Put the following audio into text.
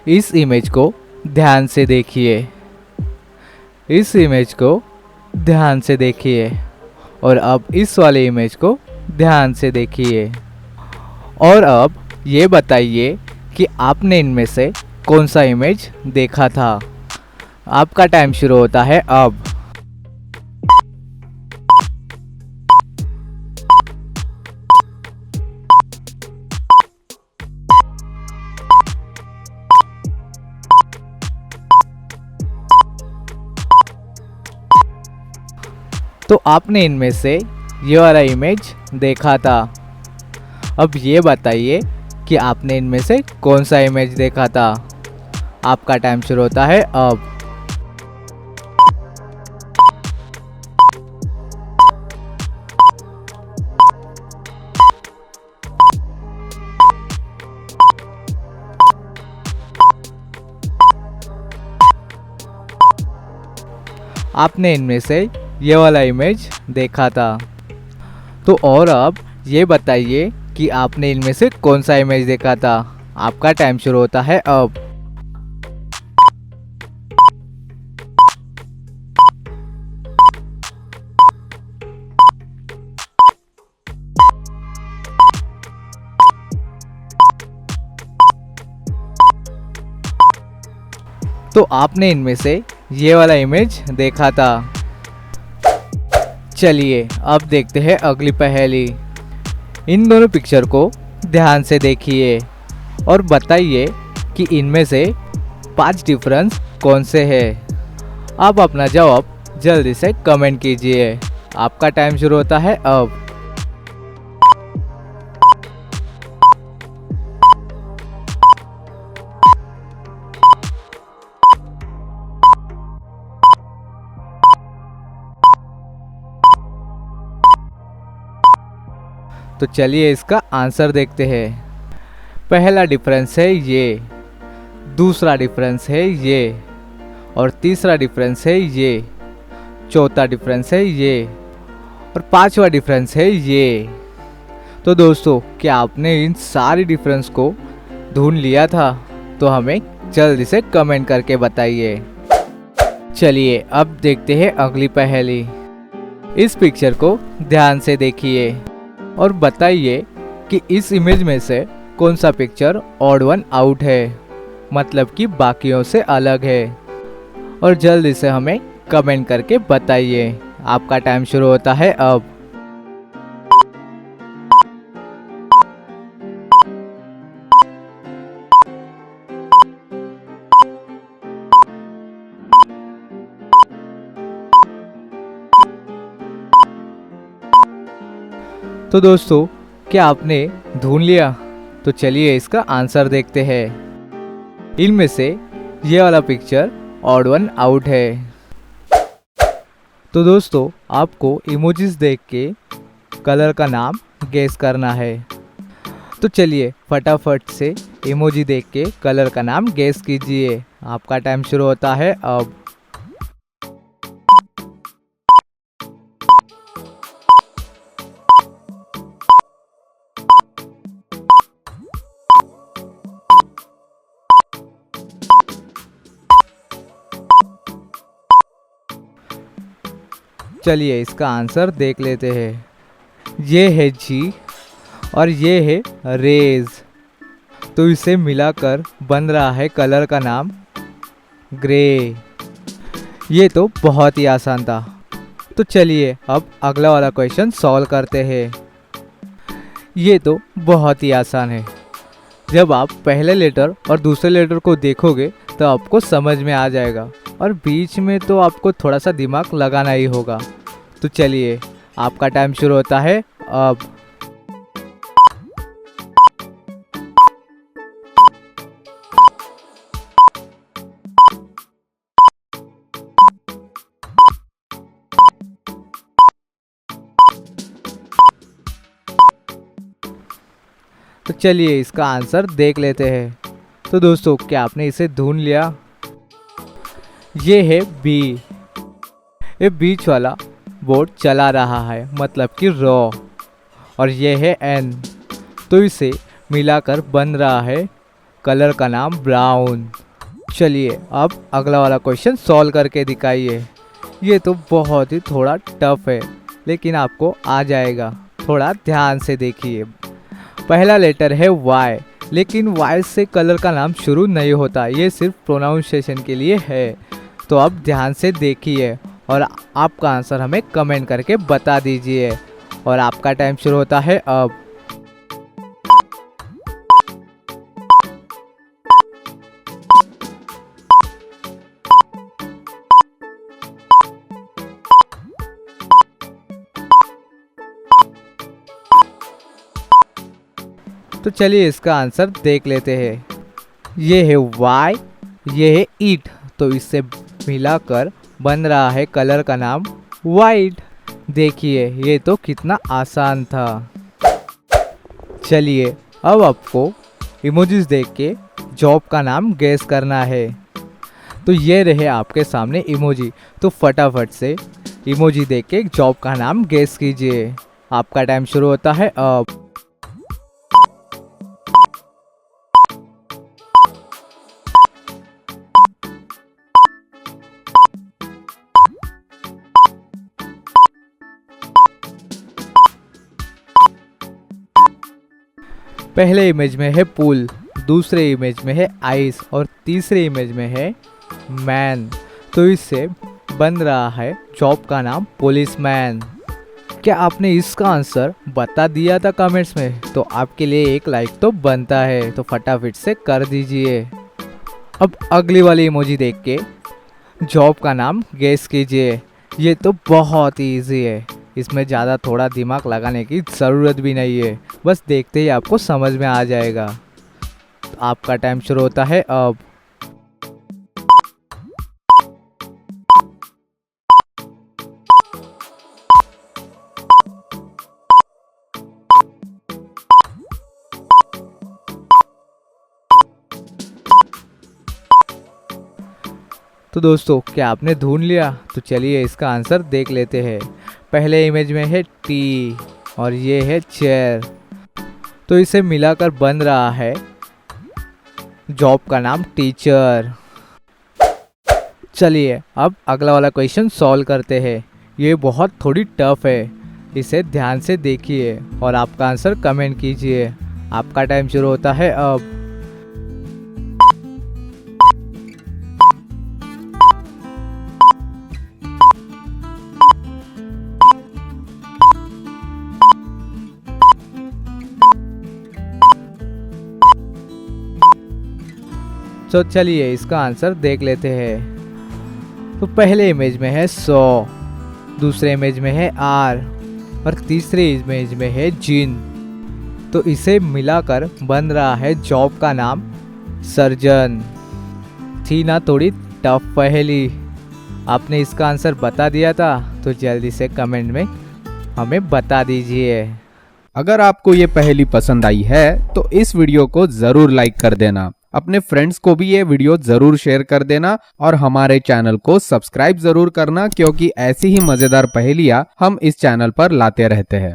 इस इमेज को ध्यान से देखिए। इस इमेज को ध्यान से देखिए और अब इस वाले इमेज को ध्यान से देखिए। और अब ये बताइए कि आपने इनमें से कौन सा इमेज देखा था। आपका टाइम शुरू होता है अब। तो आपने इनमें से ये वाला इमेज देखा था। अब ये बताइए कि आपने इनमें से कौन सा इमेज देखा था। आपका टाइम शुरू होता है अब। आपने इनमें से ये वाला इमेज देखा था। तो और अब ये बताइए कि आपने इनमें से कौन सा इमेज देखा था। आपका टाइम शुरू होता है अब। तो आपने इनमें से ये वाला इमेज देखा था। चलिए अब देखते हैं अगली पहेली। इन दोनों पिक्चर को ध्यान से देखिए और बताइए कि इनमें से 5 डिफरेंस कौन से हैं। आप अपना जवाब जल्दी से कमेंट कीजिए। आपका टाइम शुरू होता है अब। तो चलिए इसका आंसर देखते हैं। पहला डिफरेंस है ये, दूसरा डिफरेंस है ये और तीसरा डिफरेंस है ये, चौथा डिफरेंस है ये और पांचवा डिफरेंस है ये। तो दोस्तों, क्या आपने इन सारी डिफरेंस को ढूंढ लिया था? तो हमें जल्दी से कमेंट करके बताइए। चलिए अब देखते हैं अगली पहेली। इस पिक्चर को ध्यान से देखिए और बताइए कि इस इमेज में से कौन सा पिक्चर ऑड वन आउट है, मतलब कि बाकियों से अलग है। और जल्दी से हमें कमेंट करके बताइए। आपका टाइम शुरू होता है अब। तो दोस्तों, क्या आपने ढूंढ लिया? तो चलिए इसका आंसर देखते हैं। इनमें से ये वाला पिक्चर ऑड वन आउट है। तो दोस्तों, आपको इमोजीज देख के कलर का नाम गेस करना है। तो चलिए फटाफट से इमोजी देख के कलर का नाम गेस कीजिए। आपका टाइम शुरू होता है अब। चलिए इसका आंसर देख लेते हैं। ये है जी और ये है रेज। तो इसे मिलाकर बन रहा है कलर का नाम ग्रे। ये तो बहुत ही आसान था। तो चलिए अब अगला वाला क्वेश्चन सॉल्व करते हैं। ये तो बहुत ही आसान है। जब आप पहले लेटर और दूसरे लेटर को देखोगे तो आपको समझ में आ जाएगा, और बीच में तो आपको थोड़ा सा दिमाग लगाना ही होगा। तो चलिए आपका टाइम शुरू होता है अब। तो चलिए इसका आंसर देख लेते हैं। तो दोस्तों, क्या आपने इसे ढूंढ लिया? ये है बी। ये बीच वाला बोर्ड चला रहा है, मतलब कि रॉ। और ये है एन। तो इसे मिलाकर बन रहा है कलर का नाम ब्राउन। चलिए अब अगला वाला क्वेश्चन सॉल्व करके दिखाइए। ये तो बहुत ही थोड़ा टफ है, लेकिन आपको आ जाएगा, थोड़ा ध्यान से देखिए। पहला लेटर है वाई, लेकिन वाई से कलर का नाम शुरू नहीं होता, ये सिर्फ प्रोनाउंसिएशन के लिए है। तो अब ध्यान से देखिए और आपका आंसर हमें कमेंट करके बता दीजिए। और आपका टाइम शुरू होता है अब। तो चलिए इसका आंसर देख लेते हैं। ये है वाई, ये है ईट, तो इससे मिलाकर बन रहा है कलर का नाम वाइट। देखिए ये तो कितना आसान था। चलिए अब आपको इमोजीज देख के जॉब का नाम गेस करना है। तो ये रहे आपके सामने इमोजी, तो फटाफट से इमोजी देख के जॉब का नाम गेस कीजिए। आपका टाइम शुरू होता है अब। पहले इमेज में है पूल, दूसरे इमेज में है आइस और तीसरे इमेज में है मैन। तो इससे बन रहा है जॉब का नाम पुलिसमैन। क्या आपने इसका आंसर बता दिया था कमेंट्स में? तो आपके लिए एक लाइक तो बनता है, तो फटाफट से कर दीजिए। अब अगली वाली इमोजी देख के जॉब का नाम गेस कीजिए। ये तो बहुत ही ईजी है, इसमें ज़्यादा थोड़ा दिमाग लगाने की ज़रूरत भी नहीं है, बस देखते ही आपको समझ में आ जाएगा। तो आपका टाइम शुरू होता है अब। तो दोस्तों क्या आपने ढूंढ लिया? तो चलिए इसका आंसर देख लेते हैं। पहले इमेज में है टी और ये है चेयर, तो इसे मिलाकर बन रहा है जॉब का नाम टीचर। चलिए अब अगला वाला क्वेश्चन सॉल्व करते हैं। ये बहुत थोड़ी टफ है, इसे ध्यान से देखिए और आपका आंसर कमेंट कीजिए। आपका टाइम शुरू होता है अब। तो चलिए इसका आंसर देख लेते हैं। तो पहले इमेज में है 100, दूसरे इमेज में है आर और तीसरे इमेज में है जिन। तो इसे मिलाकर बन रहा है जॉब का नाम सर्जन। थी ना थोड़ी टफ पहेली? आपने इसका आंसर बता दिया था, तो जल्दी से कमेंट में हमें बता दीजिए। अगर आपको ये पहेली पसंद आई है तो इस वीडियो को जरूर लाइक कर देना, अपने फ्रेंड्स को भी ये वीडियो जरूर शेयर कर देना और हमारे चैनल को सब्सक्राइब जरूर करना, क्योंकि ऐसी ही मजेदार पहेलियां हम इस चैनल पर लाते रहते हैं।